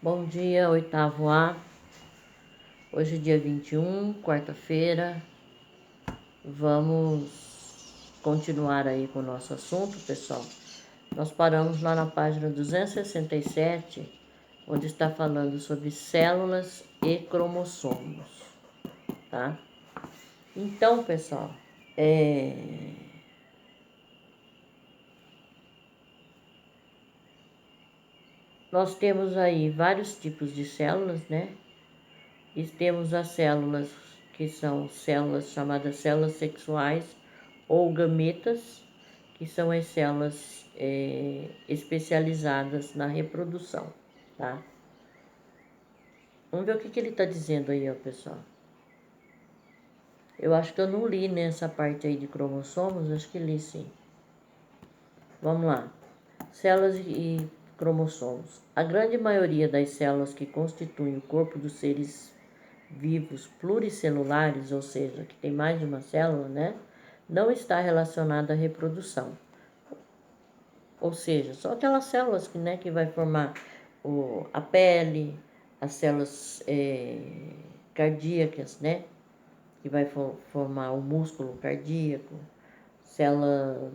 Bom dia, oitavo A. Hoje é dia 21, quarta-feira. Vamos continuar aí com o nosso assunto, pessoal. Nós paramos lá na página 267, onde está falando sobre células e cromossomos, tá? Então, pessoal, nós temos aí vários tipos de células, né? E temos as células que são células chamadas células sexuais ou gametas, que são as células especializadas na reprodução, tá? Vamos ver o que ele está dizendo aí, ó, pessoal. Eu acho que eu não li nessa parte aí de cromossomos, acho que li sim. Vamos lá. Células e cromossomos. A grande maioria das células que constituem o corpo dos seres vivos pluricelulares, ou seja, que tem mais de uma célula, né? Não está relacionada à reprodução. Ou seja, são aquelas células que, né, que vai formar a pele, as células cardíacas, né? Que vai formar o músculo cardíaco, células...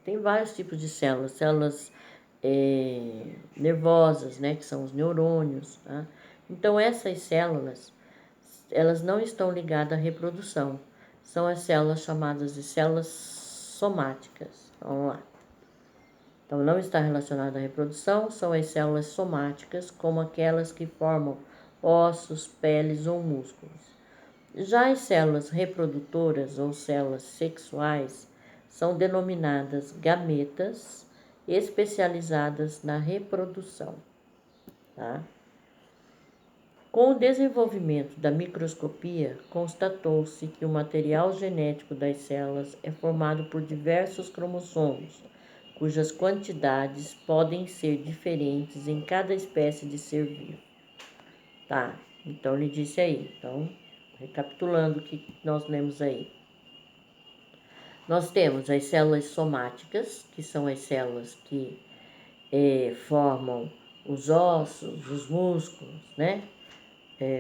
Tem vários tipos de células. Células nervosas, né? Que são os neurônios, tá? Então, essas células, elas não estão ligadas à reprodução. São as células chamadas de células somáticas. Vamos lá. Então, não está relacionada à reprodução, são as células somáticas, como aquelas que formam ossos, peles ou músculos. Já as células reprodutoras ou células sexuais são denominadas gametas, especializadas na reprodução, tá? Com o desenvolvimento da microscopia, constatou-se que o material genético das células é formado por diversos cromossomos, cujas quantidades podem ser diferentes em cada espécie de ser vivo. Tá, então ele disse aí. Então, recapitulando o que nós lemos aí. Nós temos as células somáticas, que são as células que formam os ossos, os músculos, né?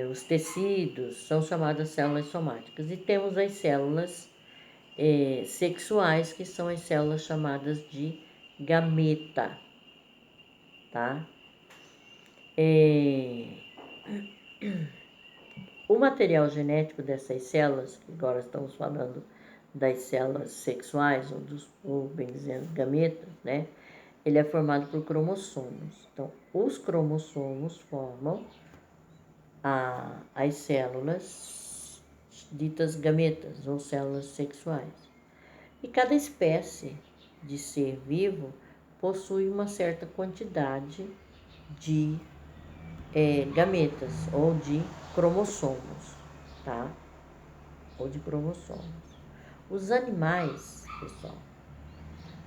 Os tecidos, são chamadas células somáticas. E temos as células sexuais, que são as células chamadas de gameta, tá? O material genético dessas células, que agora estamos falando das células sexuais, ou bem dizendo, gametas, né? Ele é formado por cromossomos. Então, os cromossomos formam as células ditas gametas, ou células sexuais. E cada espécie de ser vivo possui uma certa quantidade de gametas ou de cromossomos, tá? Ou de cromossomos. Os animais, pessoal,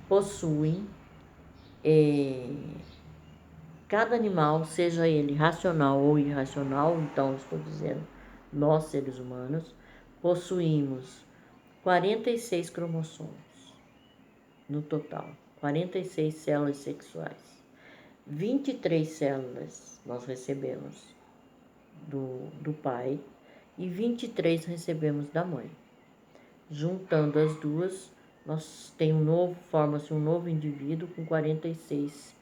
possuem cada animal, seja ele racional ou irracional, então estou dizendo, nós seres humanos, possuímos 46 cromossomos no total, 46 células sexuais. 23 células nós recebemos do pai e 23 recebemos da mãe. Juntando as duas, forma-se um novo indivíduo com 46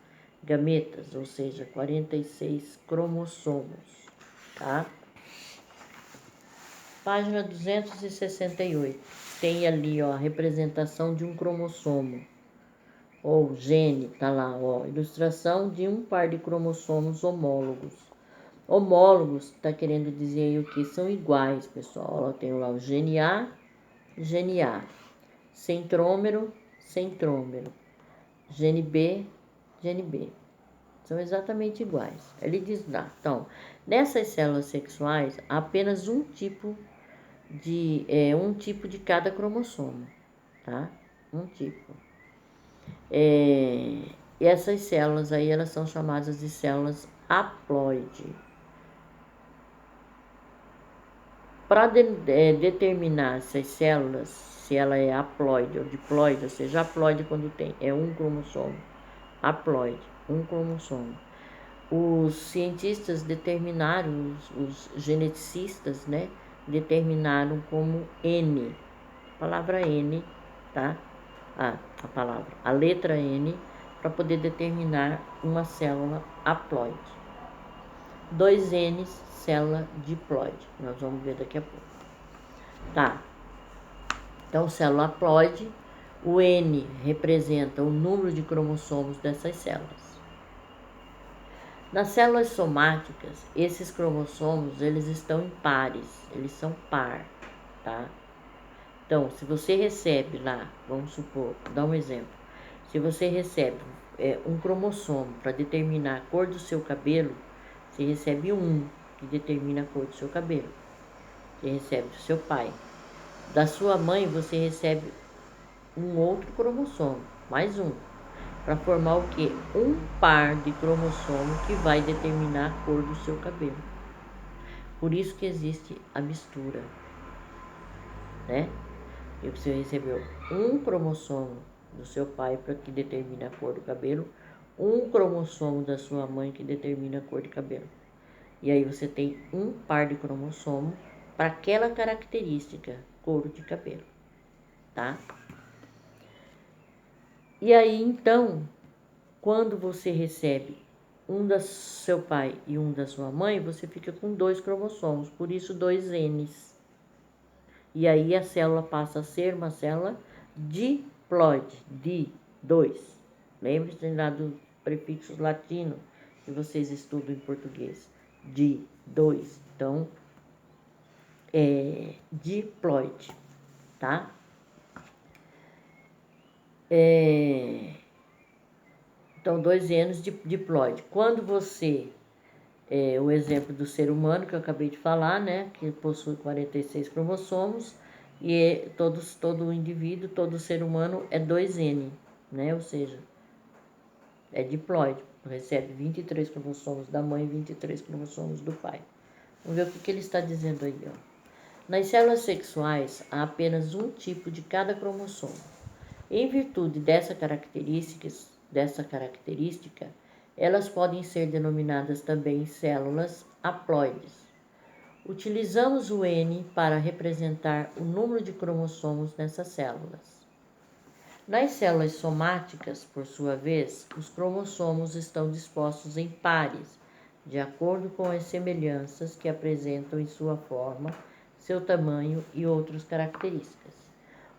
gametas, ou seja, 46 cromossomos, tá? Página 268, tem ali, ó, a representação de um cromossomo, ou gene, tá lá, ó, ilustração de um par de cromossomos homólogos. Homólogos está querendo dizer aí o que? São iguais, pessoal. Ó, tem lá o gene A, gene A. Centrômero, centrômero. Gene B, gene B. São exatamente iguais. Ele diz lá, então, nessas células sexuais, há apenas um tipo de cada cromossomo, tá? Um tipo. E essas células aí, elas são chamadas de células haploide. Para determinar essas células, se ela é haploide ou diploide, ou seja, haploide quando tem um cromossomo, haploide, um cromossomo. os cientistas determinaram, os geneticistas, né, determinaram como N, a palavra N, tá? A letra N, para poder determinar uma célula haploide. 2 Ns, célula diploide. Nós vamos ver daqui a pouco. Tá. Então, célula haploide, o N representa o número de cromossomos dessas células. Nas células somáticas, esses cromossomos, eles estão em pares, eles são par, tá? Então, se você recebe lá, vamos supor, vou dar um exemplo, se você recebe um cromossomo para determinar a cor do seu cabelo, você recebe um que determina a cor do seu cabelo, você recebe do seu pai. Da sua mãe, você recebe um outro cromossomo, mais um, para formar o quê? Um par de cromossomo que vai determinar a cor do seu cabelo. Por isso que existe a mistura, né? E você recebeu um cromossomo do seu pai para que determine a cor do cabelo, um cromossomo da sua mãe que determina a cor de cabelo. E aí você tem um par de cromossomo para aquela característica, cor de cabelo, tá? E aí então, quando você recebe um do seu pai e um da sua mãe, você fica com 2 cromossomos, por isso 2 Ns. E aí a célula passa a ser uma célula diploide, di, 2. Lembre-se lá dos prefixos latinos que vocês estudam em português. Di, 2. Então, diploide, tá? Então, 2 Ns de diploide. Quando você, o exemplo do ser humano que eu acabei de falar, né, que possui 46 cromossomos, e todo indivíduo, todo ser humano é 2N, né, ou seja, é diploide, recebe 23 cromossomos da mãe e 23 cromossomos do pai. Vamos ver o que ele está dizendo aí, ó. Nas células sexuais, há apenas um tipo de cada cromossomo. Em virtude dessa característica, elas podem ser denominadas também células haploides. Utilizamos o N para representar o número de cromossomos nessas células. Nas células somáticas, por sua vez, os cromossomos estão dispostos em pares, de acordo com as semelhanças que apresentam em sua forma, seu tamanho e outras características.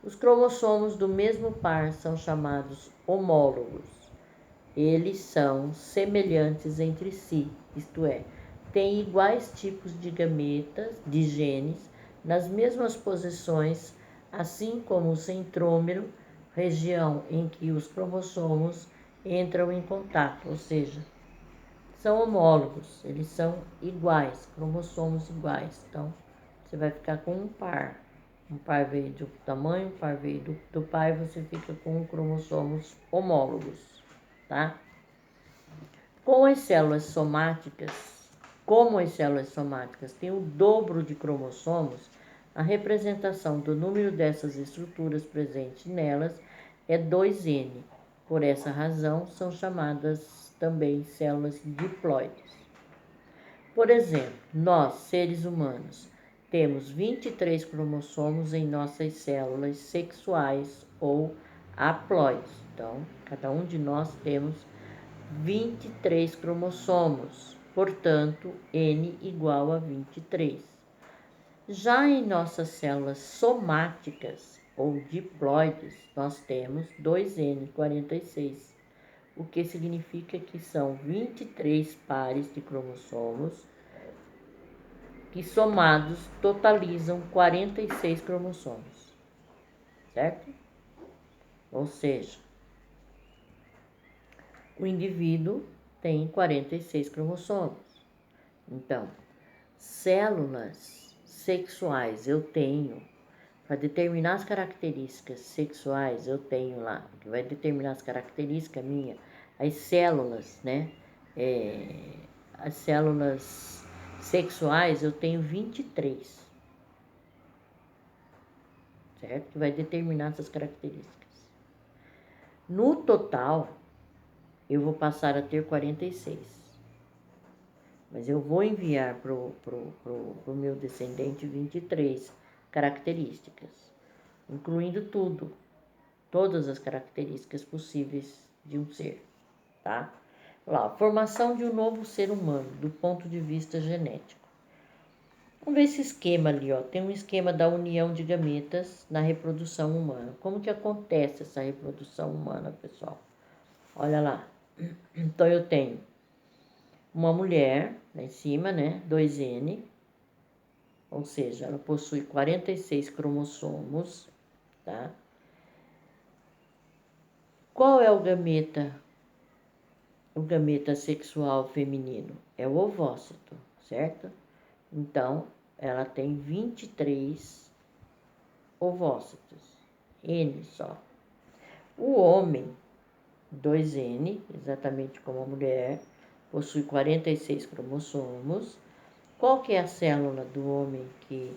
Os cromossomos do mesmo par são chamados homólogos. Eles são semelhantes entre si, isto é, têm iguais tipos de gametas, de genes, nas mesmas posições, assim como o centrômero, região em que os cromossomos entram em contato, ou seja, são homólogos, eles são iguais, cromossomos iguais. Então, você vai ficar com um par. Um par veio da mãe, um par veio do pai, você fica com cromossomos homólogos, tá? Como as células somáticas têm o dobro de cromossomos, a representação do número dessas estruturas presentes nelas é 2N. Por essa razão, são chamadas também células diploides. Por exemplo, nós, seres humanos, temos 23 cromossomos em nossas células sexuais ou haploides. Então, cada um de nós temos 23 cromossomos, portanto, N igual a 23. Já em nossas células somáticas ou diploides, nós temos 2N46, o que significa que são 23 pares de cromossomos que somados totalizam 46 cromossomos, certo? Ou seja, o indivíduo tem 46 cromossomos. Então, células sexuais eu tenho, para determinar as características sexuais eu tenho lá, que vai determinar as características minhas, as células, né? As células sexuais eu tenho 23, certo? Que vai determinar essas características. No total, eu vou passar a ter 46. mas eu vou enviar pro meu descendente 23 características, incluindo tudo, todas as características possíveis de um ser, tá? Lá, formação de um novo ser humano, do ponto de vista genético. Vamos ver esse esquema ali, ó. Tem um esquema da união de gametas na reprodução humana. Como que acontece essa reprodução humana, pessoal? Olha lá. Então, eu tenho uma mulher lá em cima, né? 2N, ou seja, ela possui 46 cromossomos, tá? Qual é o gameta? O gameta sexual feminino é o ovócito, certo? Então, ela tem 23 ovócitos, N só. O homem, 2N, exatamente como a mulher, possui 46 cromossomos. Qual que é a célula do homem que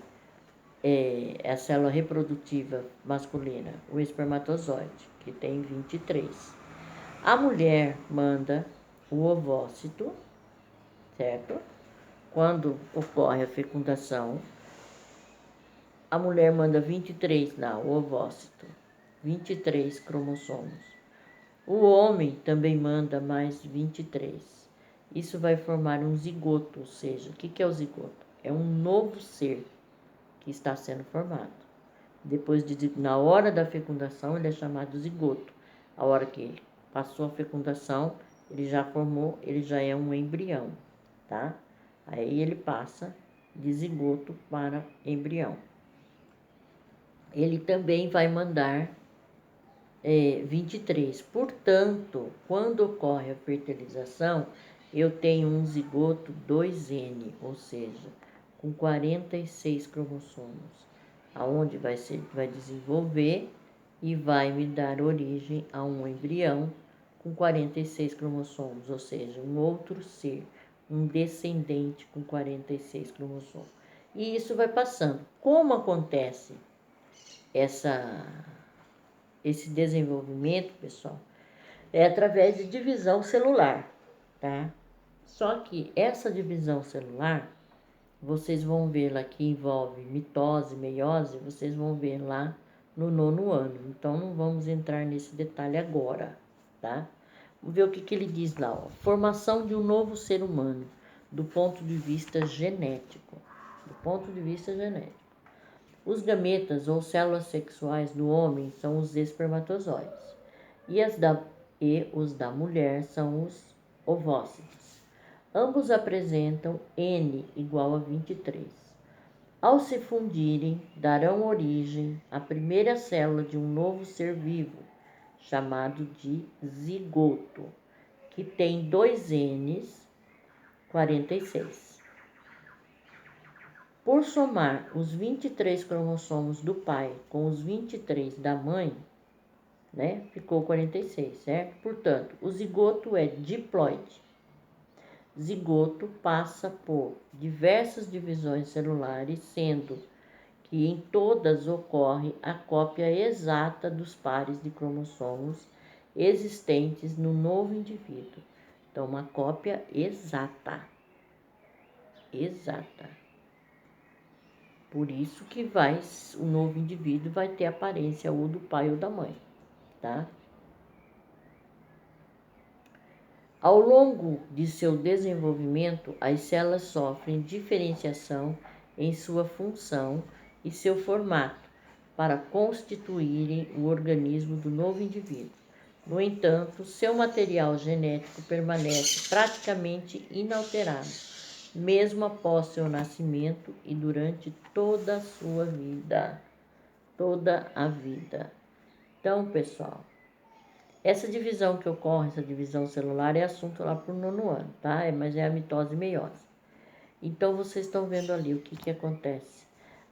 é a célula reprodutiva masculina? O espermatozoide, que tem 23. A mulher manda o ovócito, certo? Quando ocorre a fecundação, a mulher manda 23 lá, o ovócito, 23 cromossomos. O homem também manda mais 23. Isso vai formar um zigoto, ou seja, o que é o zigoto? É um novo ser que está sendo formado. Na hora da fecundação, ele é chamado zigoto. A hora que passou a fecundação, ele já formou, ele já é um embrião, tá? Aí ele passa de zigoto para embrião. Ele também vai mandar 23. Portanto, quando ocorre a fertilização, eu tenho um zigoto 2N, ou seja, com 46 cromossomos, aonde vai desenvolver e vai me dar origem a um embrião com 46 cromossomos, ou seja, um outro ser, um descendente com 46 cromossomos. E isso vai passando. Como acontece esse desenvolvimento, pessoal, é através de divisão celular, tá? Só que essa divisão celular, vocês vão ver lá que envolve mitose, meiose, vocês vão ver lá no 9º ano. Então, não vamos entrar nesse detalhe agora, tá? Vamos ver o que ele diz lá, ó. Formação de um novo ser humano, do ponto de vista genético. Do ponto de vista genético. Os gametas ou células sexuais do homem são os espermatozoides e os da mulher são os ovócitos. Ambos apresentam N igual a 23. Ao se fundirem, darão origem à primeira célula de um novo ser vivo, chamado de zigoto, que tem 2Ns, 46. Por somar os 23 cromossomos do pai com os 23 da mãe, né, ficou 46, certo? Portanto, o zigoto é diploide. Zigoto passa por diversas divisões celulares, sendo que em todas ocorre a cópia exata dos pares de cromossomos existentes no novo indivíduo. Então, uma cópia exata. Exata. Por isso que o novo indivíduo vai ter aparência ou do pai ou da mãe, tá? Ao longo de seu desenvolvimento, as células sofrem diferenciação em sua função e seu formato para constituírem o organismo do novo indivíduo. No entanto, seu material genético permanece praticamente inalterado, mesmo após seu nascimento e durante toda a sua vida. Toda a vida. Então, pessoal, essa divisão que ocorre, essa divisão celular, é assunto lá para o 9º ano, tá? Mas é a mitose e meiose. Então, vocês estão vendo ali o que acontece.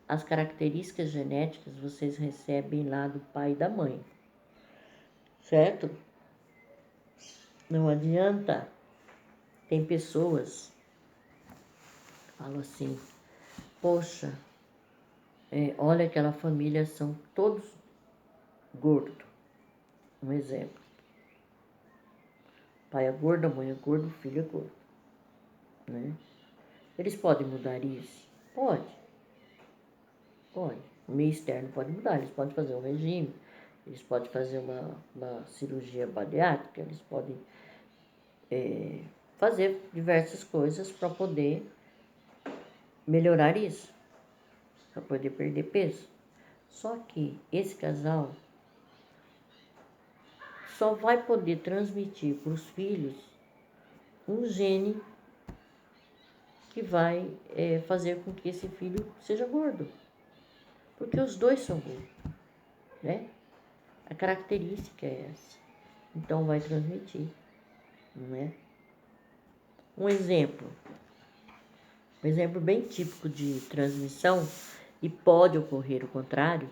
As características genéticas vocês recebem lá do pai e da mãe, certo? Não adianta. Tem pessoas que falam assim, poxa, olha aquela família, são todos gordos. Um exemplo. Pai é gordo, a mãe é gordo, o filho é gordo, né? Eles podem mudar isso? Pode, pode. O meio externo pode mudar, eles podem fazer um regime, eles podem fazer uma cirurgia bariátrica, eles podem fazer diversas coisas para poder melhorar isso, para poder perder peso. Só que esse casal só vai poder transmitir para os filhos um gene que vai fazer com que esse filho seja gordo. Porque os dois são gordos, né? A característica é essa. Então vai transmitir, não é? Um exemplo bem típico de transmissão, e pode ocorrer o contrário,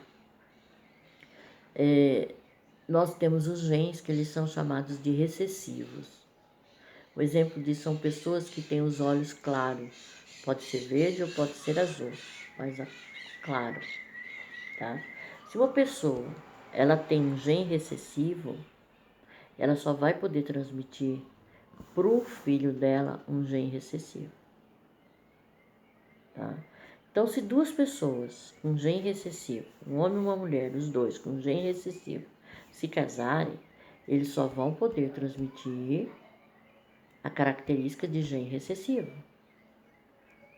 nós temos os genes que eles são chamados de recessivos. O exemplo disso são pessoas que têm os olhos claros. Pode ser verde ou pode ser azul, mas claro, tá? Se uma pessoa ela tem um gene recessivo, ela só vai poder transmitir para o filho dela um gene recessivo, tá? Então, se duas pessoas com gene recessivo, um homem e uma mulher, os dois com gene recessivo, se casarem, eles só vão poder transmitir a característica de gene recessivo.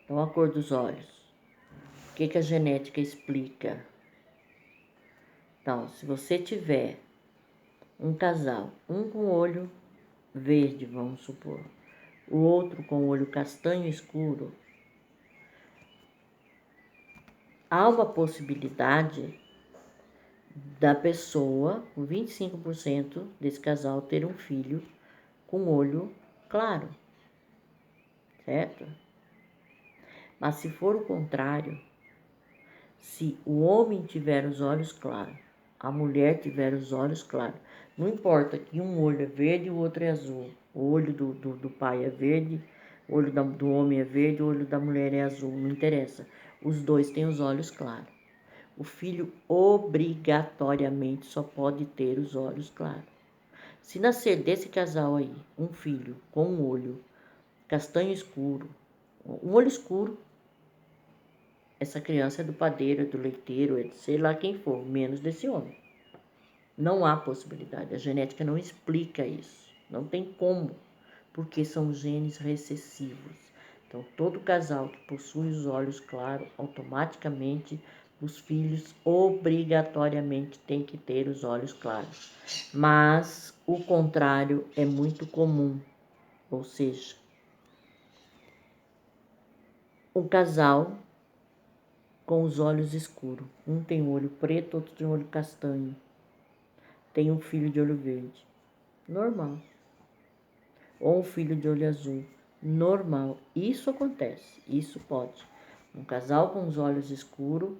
Então, a cor dos olhos. O que a genética explica? Então, se você tiver um casal, um com olho verde, vamos supor, o outro com olho castanho escuro, há uma possibilidade da pessoa, com 25% desse casal, ter um filho com olho claro, certo? Mas se for o contrário, se o homem tiver os olhos claros, a mulher tiver os olhos claros, não importa que um olho é verde e o outro é azul, o olho do pai é verde, o olho do homem é verde, o olho da mulher é azul, não interessa. Os dois têm os olhos claros. O filho obrigatoriamente só pode ter os olhos claros. Se nascer desse casal aí um filho com um olho castanho escuro, um olho escuro, essa criança é do padeiro, é do leiteiro, é de sei lá quem for, menos desse homem. Não há possibilidade, a genética não explica isso, não tem como, porque são genes recessivos. Então, todo casal que possui os olhos claros, automaticamente os filhos obrigatoriamente têm que ter os olhos claros. Mas o contrário é muito comum, ou seja, um casal com os olhos escuros. Um tem o olho preto, outro tem o olho castanho. Tem um filho de olho verde. Normal. Ou um filho de olho azul. Normal. Isso acontece. Isso pode. Um casal com os olhos escuros,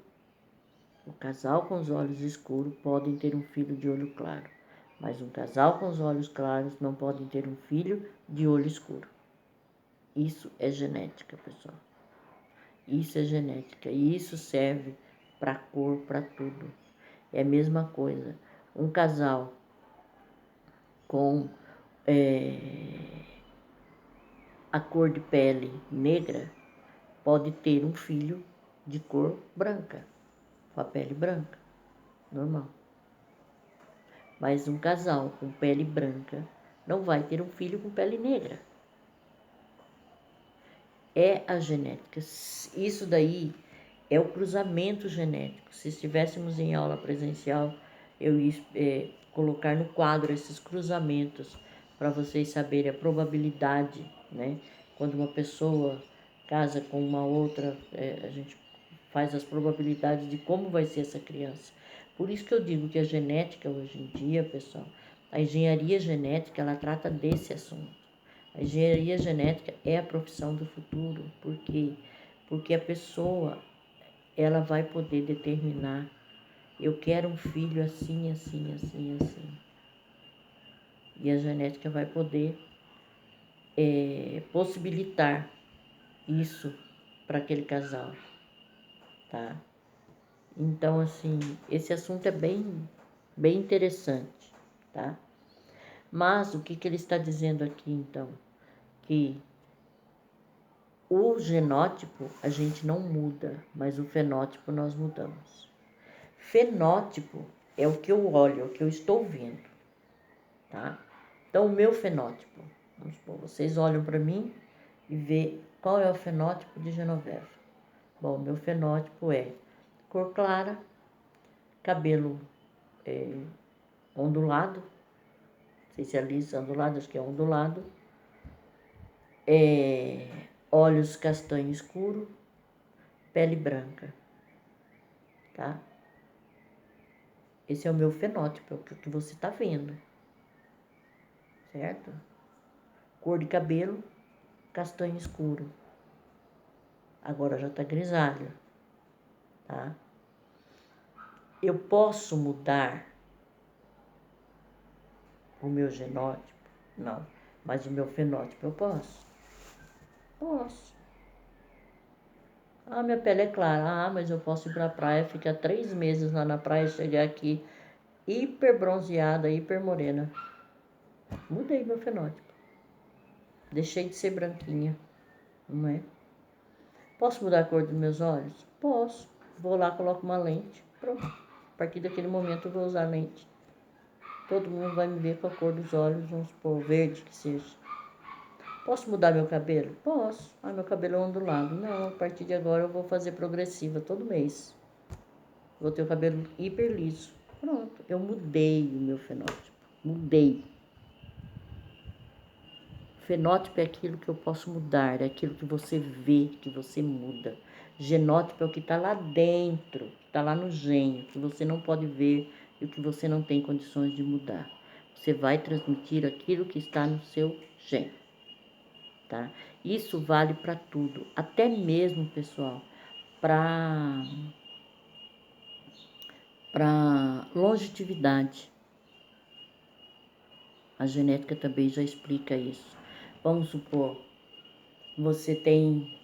podem ter um filho de olho claro. Mas um casal com os olhos claros não pode ter um filho de olho escuro. Isso é genética, pessoal. Isso é genética e isso serve para cor, para tudo. É a mesma coisa. Um casal com a cor de pele negra pode ter um filho de cor branca, com a pele branca, normal. Mas um casal com pele branca não vai ter um filho com pele negra. É a genética. Isso daí é o cruzamento genético. Se estivéssemos em aula presencial, eu ia colocar no quadro esses cruzamentos para vocês saberem a probabilidade, né? Quando uma pessoa casa com uma outra, a gente faz as probabilidades de como vai ser essa criança. Por isso que eu digo que a genética hoje em dia, pessoal, a engenharia genética, ela trata desse assunto. A engenharia genética é a profissão do futuro. Por quê? Porque a pessoa, ela vai poder determinar, eu quero um filho assim, assim, assim, assim. E a genética vai poder possibilitar isso para aquele casal, tá? Então, assim, esse assunto é bem interessante, tá? Mas o que ele está dizendo aqui, então? Que O genótipo a gente não muda, mas o fenótipo nós mudamos. Fenótipo é o que eu olho, é o que eu estou vendo, tá? Então, o meu fenótipo, vamos supor, vocês olham para mim e vê qual é o fenótipo de Genoveva. Bom, meu fenótipo é cor clara, cabelo ondulado, não sei se é liso, ondulado, acho que é ondulado, olhos castanho escuro, pele branca, tá? Esse é o meu fenótipo, é o que você está vendo, certo? Cor de cabelo, castanho escuro. Agora já está grisalho, tá? Eu posso mudar o meu genótipo? Não. Mas o meu fenótipo eu posso? Posso. Ah, minha pele é clara. Ah, mas eu posso ir pra praia, ficar 3 meses lá na praia, chegar aqui hiper bronzeada, hiper morena. Mudei meu fenótipo. Deixei de ser branquinha, não é? Posso mudar a cor dos meus olhos? Posso. Vou lá, coloco uma lente. Pronto. A partir daquele momento eu vou usar lente. Todo mundo vai me ver com a cor dos olhos, vamos supor, verde que seja. Posso mudar meu cabelo? Posso. Ah, meu cabelo é ondulado. Não, a partir de agora eu vou fazer progressiva todo mês. Vou ter o cabelo hiper liso. Pronto, eu mudei o meu fenótipo. Mudei. Fenótipo é aquilo que eu posso mudar, é aquilo que você vê, que você muda. Genótipo é o que está lá dentro, que está lá no gene, que você não pode ver e o que você não tem condições de mudar. Você vai transmitir aquilo que está no seu gene, tá? Isso vale para tudo, até mesmo, pessoal, para longevidade. A genética também já explica isso. Vamos supor, você tem...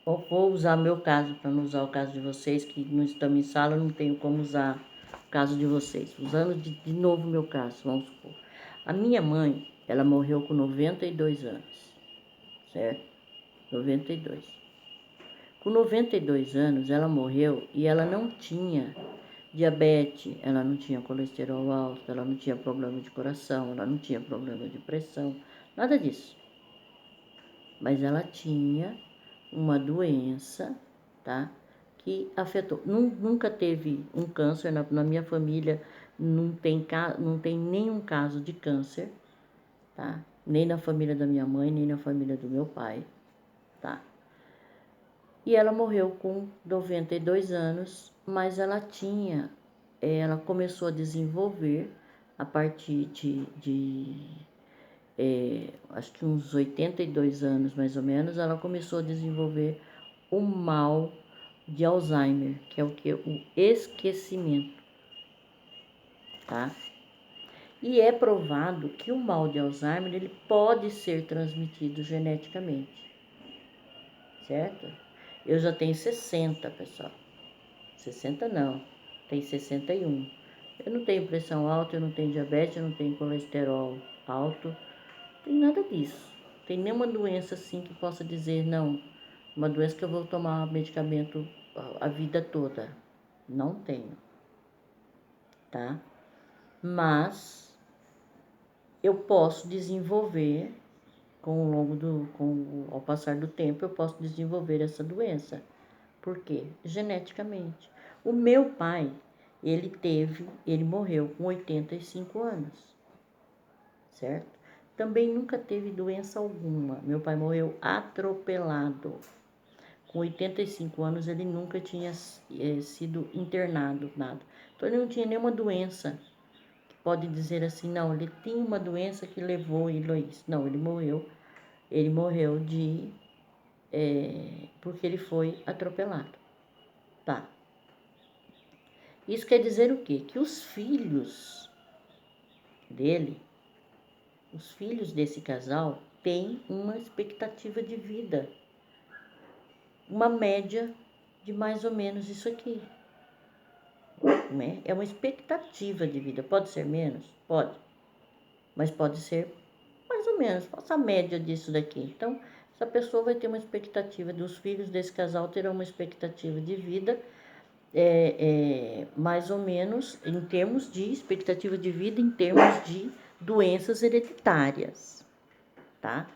vou usar meu caso, para não usar o caso de vocês, que não estamos em sala, não tenho como usar o caso de vocês. Usando de novo meu caso, vamos supor. A minha mãe, ela morreu com 92 anos, certo? 92. Com 92 anos, ela morreu e ela não tinha diabetes, ela não tinha colesterol alto, ela não tinha problema de coração, ela não tinha problema de pressão, nada disso. Mas ela tinha uma doença, tá? Que afetou. Nunca teve um câncer, na minha família não tem nenhum caso de câncer, tá? Nem na família da minha mãe, nem na família do meu pai, tá? E ela morreu com 92 anos, mas ela começou a desenvolver a partir acho que uns 82 anos mais ou menos, ela começou a desenvolver o mal de Alzheimer, que é o que? O esquecimento, tá? E é provado que o mal de Alzheimer, ele pode ser transmitido geneticamente, certo? Eu já tenho 60, pessoal. 60 não, tem 61. Eu não tenho pressão alta, eu não tenho diabetes, eu não tenho colesterol alto, não tem nada disso. Tem nenhuma doença assim que possa dizer, não, uma doença que eu vou tomar medicamento a vida toda. Não tenho, tá? Mas eu posso desenvolver, ao passar do tempo, eu posso desenvolver essa doença. Por quê? Geneticamente. O meu pai, ele morreu com 85 anos, certo? Também nunca teve doença alguma. Meu pai morreu atropelado. Com 85 anos, ele nunca tinha sido internado, nada. Então, ele não tinha nenhuma doença que pode dizer assim, não, ele tinha uma doença que levou ele a isso. Não, ele morreu. Ele morreu porque ele foi atropelado. Tá. Isso quer dizer o quê? Que os filhos dele, os filhos desse casal, têm uma expectativa de vida, uma média de mais ou menos isso aqui. Né? É uma expectativa de vida. Pode ser menos? Pode. Mas pode ser mais ou menos, faça a média disso daqui. Então, essa pessoa vai ter uma expectativa, dos filhos desse casal terão uma expectativa de vida, mais ou menos, em termos de expectativa de vida, em termos de doenças hereditárias, tá?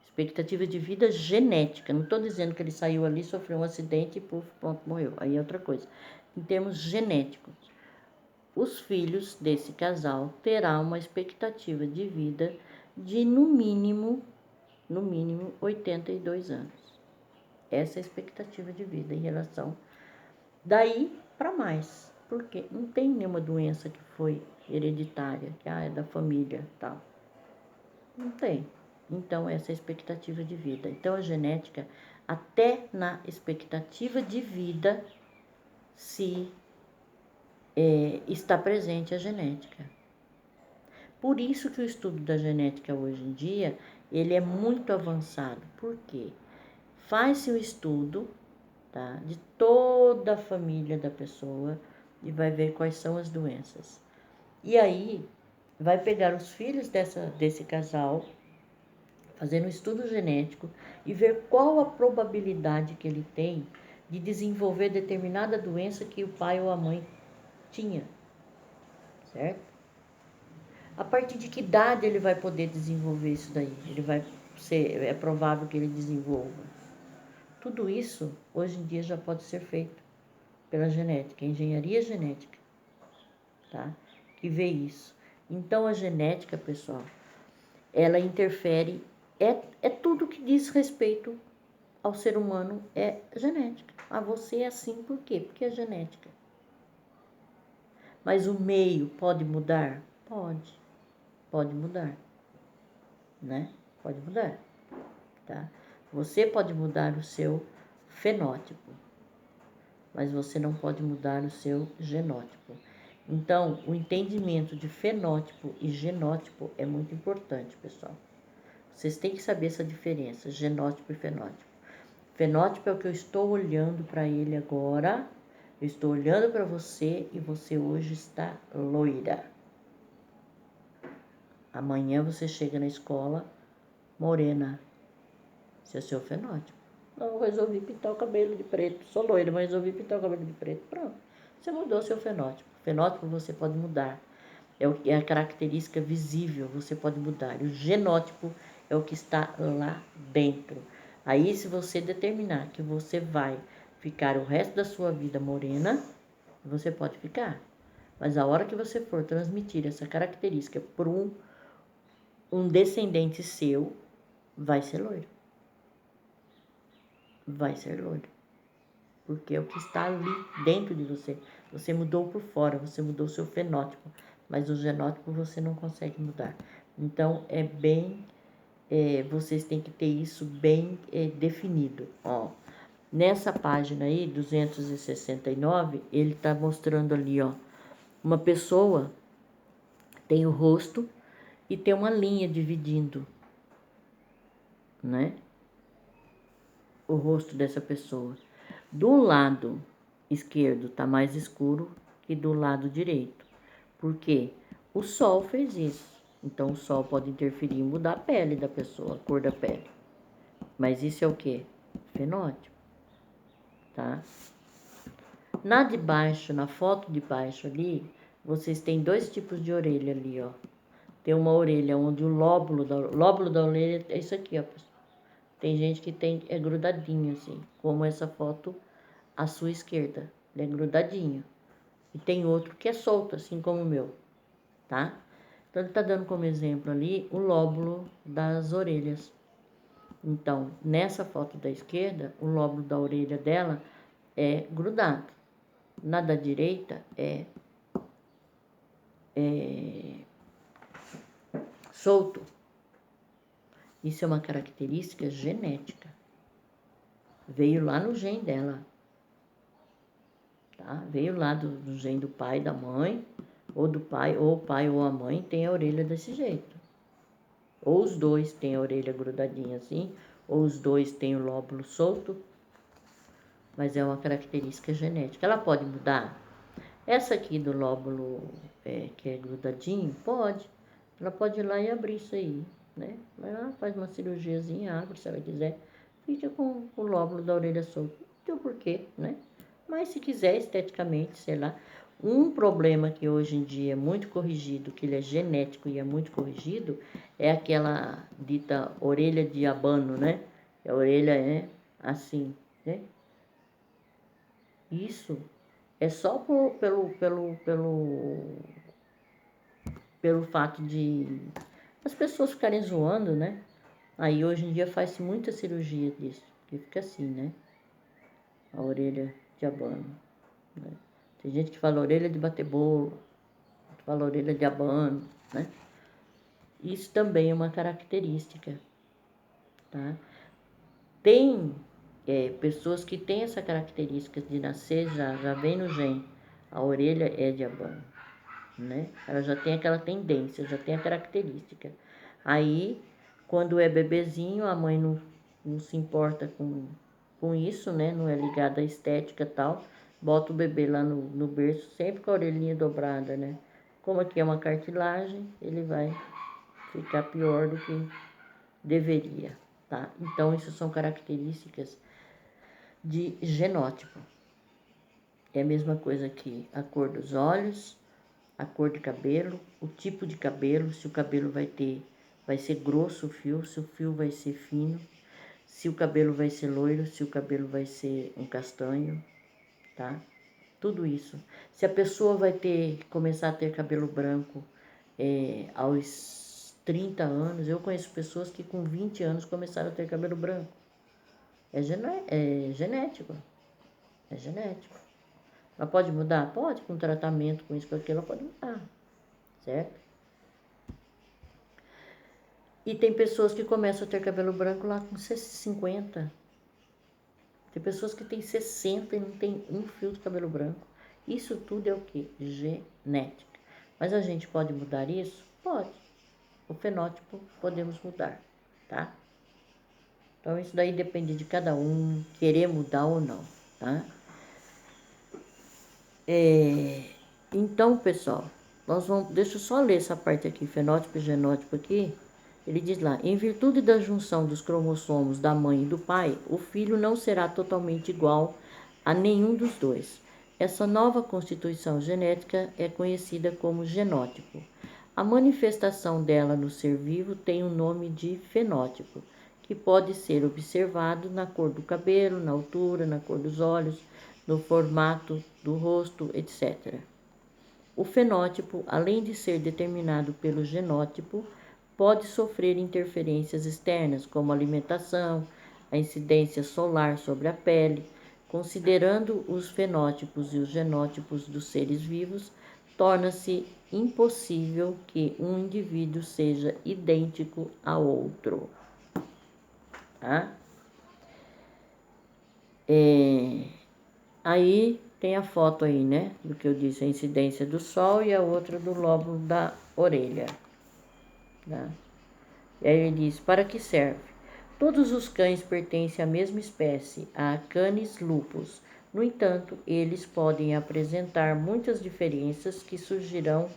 Expectativa de vida genética. Não estou dizendo que ele saiu ali, sofreu um acidente e pronto, morreu. Aí é outra coisa. Em termos genéticos, os filhos desse casal terão uma expectativa de vida de no mínimo 82 anos. Essa é a expectativa de vida em relação daí para mais. Porque não tem nenhuma doença que foi hereditária, que é da família, tal. Não tem. Então, essa é a expectativa de vida. Então, a genética, até na expectativa de vida, se está presente a genética. Por isso que o estudo da genética hoje em dia, ele é muito avançado. Por quê? Faz-se o estudo, tá, de toda a família da pessoa e vai ver quais são as doenças. E aí, vai pegar os filhos desse casal, fazendo um estudo genético e ver qual a probabilidade que ele tem de desenvolver determinada doença que o pai ou a mãe tinha, certo? A partir de que idade ele vai poder desenvolver isso daí? É provável que ele desenvolva. Tudo isso, hoje em dia, já pode ser feito pela genética, engenharia genética, tá? Que vê isso. Então, a genética, pessoal, ela interfere, é tudo que diz respeito ao ser humano, é genética. Você é assim por quê? Porque é genética. Mas o meio pode mudar? Pode mudar, né? Pode mudar, tá? Você pode mudar o seu fenótipo, mas você não pode mudar o seu genótipo. Então, o entendimento de fenótipo e genótipo é muito importante, pessoal. Vocês têm que saber essa diferença, genótipo e fenótipo. Fenótipo é o que eu estou olhando para ele agora. Eu estou olhando para você e você hoje está loira. Amanhã você chega na escola morena. Esse é o seu fenótipo. Não, eu resolvi pintar o cabelo de preto. Sou loira, mas resolvi pintar o cabelo de preto. Pronto. Você mudou o seu fenótipo. Fenótipo você pode mudar. É a característica visível, você pode mudar. E o genótipo é o que está lá dentro. Aí, se você determinar que você vai ficar o resto da sua vida morena, você pode ficar. Mas a hora que você for transmitir essa característica por um descendente seu, vai ser loiro. Vai ser loiro. Porque é o que está ali dentro de você. Você mudou por fora, você mudou o seu fenótipo, mas o genótipo você não consegue mudar. Então, vocês têm que ter isso bem definido. Ó, nessa página aí, 269, ele está mostrando ali, ó, uma pessoa tem o rosto e tem uma linha dividindo, né? O rosto dessa pessoa. Do lado esquerdo está mais escuro que do lado direito. Por quê? O sol fez isso. Então, o sol pode interferir em mudar a pele da pessoa, a cor da pele. Mas isso é o quê? Fenótipo, tá? Na foto de baixo ali, vocês têm dois tipos de orelha ali, ó. Tem uma orelha onde o lóbulo da orelha é isso aqui, ó, pessoal. Tem gente que é grudadinho, assim, como essa foto à sua esquerda. Ele é grudadinho. E tem outro que é solto, assim como o meu, tá? Então, ele está dando como exemplo ali o lóbulo das orelhas. Então, nessa foto da esquerda, o lóbulo da orelha dela é grudado. Na da direita é solto. Isso é uma característica genética. Veio lá no gene dela. Tá? Veio lá do gene do pai e da mãe, ou do pai, ou o pai ou a mãe tem a orelha desse jeito. Ou os dois têm a orelha grudadinha assim, ou os dois têm o lóbulo solto, mas é uma característica genética. Ela pode mudar? Essa aqui do lóbulo que é grudadinho, pode. Ela pode ir lá e abrir isso aí. né? Vai lá, faz uma cirurgiazinha, abre, se ela quiser, fica com o lóbulo da orelha solto. Não tem o porquê, né? Mas se quiser, esteticamente, sei lá. Um problema que hoje em dia é muito corrigido, que ele é genético e é muito corrigido, é aquela dita orelha de abano, né? A orelha é assim, né? Isso é só pelo fato de as pessoas ficarem zoando, né? Aí hoje em dia faz-se muita cirurgia disso, que fica assim, né? A orelha de abano, né? Tem gente que fala orelha de bater bolo, fala orelha de abano, né? Isso também é uma característica, tá? Tem pessoas que têm essa característica de nascer já vem no gene, a orelha é de abano, né? Ela já tem aquela tendência, já tem a característica. Aí, quando é bebezinho, a mãe não se importa com isso, né? Não é ligada à estética e tal. Bota o bebê lá no berço, sempre com a orelhinha dobrada, né? Como aqui é uma cartilagem, ele vai ficar pior do que deveria, tá? Então, isso são características de genótipo. É a mesma coisa que a cor dos olhos, a cor de cabelo, o tipo de cabelo, se o cabelo vai ser grosso o fio, se o fio vai ser fino, se o cabelo vai ser loiro, se o cabelo vai ser um castanho, tá? Tudo isso. Se a pessoa vai começar a ter cabelo branco aos 30 anos, eu conheço pessoas que com 20 anos começaram a ter cabelo branco. É genético, é genético. Ela pode mudar? Pode, com tratamento, com isso, com aquilo, ela pode mudar, certo? E tem pessoas que começam a ter cabelo branco lá com 50. Tem pessoas que têm 60 e não tem um fio de cabelo branco. Isso tudo é o que? Genética. Mas a gente pode mudar isso? Pode. O fenótipo podemos mudar, tá? Então isso daí depende de cada um querer mudar ou não, tá? Então, pessoal, deixa eu só ler essa parte aqui, fenótipo e genótipo aqui. Ele diz lá, em virtude da junção dos cromossomos da mãe e do pai, o filho não será totalmente igual a nenhum dos dois. Essa nova constituição genética é conhecida como genótipo. A manifestação dela no ser vivo tem o nome de fenótipo, que pode ser observado na cor do cabelo, na altura, na cor dos olhos, no formato do rosto, etc. O fenótipo, além de ser determinado pelo genótipo, pode sofrer interferências externas, como alimentação, a incidência solar sobre a pele. Considerando os fenótipos e os genótipos dos seres vivos, torna-se impossível que um indivíduo seja idêntico a outro. Tá? Aí tem a foto aí, né? Do que eu disse, a incidência do sol e a outra do lóbulo da orelha. Tá? E aí ele diz, para que serve? Todos os cães pertencem à mesma espécie, a Canis lupus. No entanto, eles podem apresentar muitas diferenças que surgirão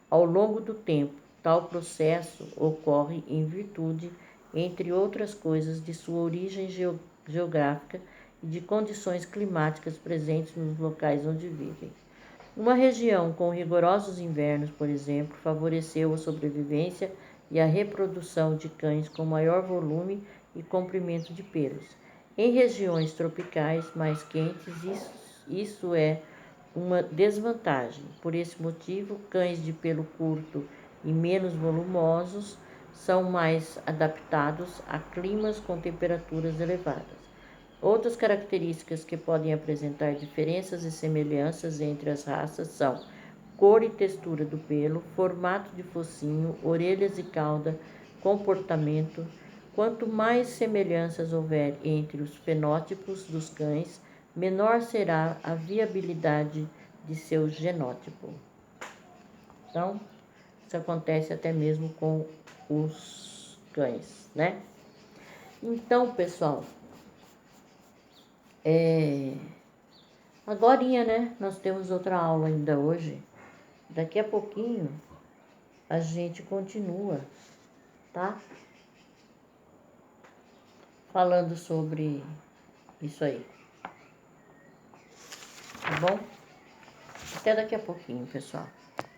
ao longo do tempo. Tal processo ocorre em virtude, entre outras coisas, de sua origem geográfica e de condições climáticas presentes nos locais onde vivem. Uma região com rigorosos invernos, por exemplo, favoreceu a sobrevivência e a reprodução de cães com maior volume e comprimento de pelos. Em regiões tropicais mais quentes, isso é uma desvantagem. Por esse motivo, cães de pelo curto e menos volumosos são mais adaptados a climas com temperaturas elevadas. Outras características que podem apresentar diferenças e semelhanças entre as raças são cor e textura do pelo, formato de focinho, orelhas e cauda, comportamento. Quanto mais semelhanças houver entre os fenótipos dos cães, menor será a viabilidade de seu genótipo. Então, isso acontece até mesmo com os cães, né? Então, pessoal, agorinha, né? Nós temos outra aula ainda hoje. Daqui a pouquinho a gente continua, tá? falando sobre isso aí, tá bom? Até daqui a pouquinho, pessoal.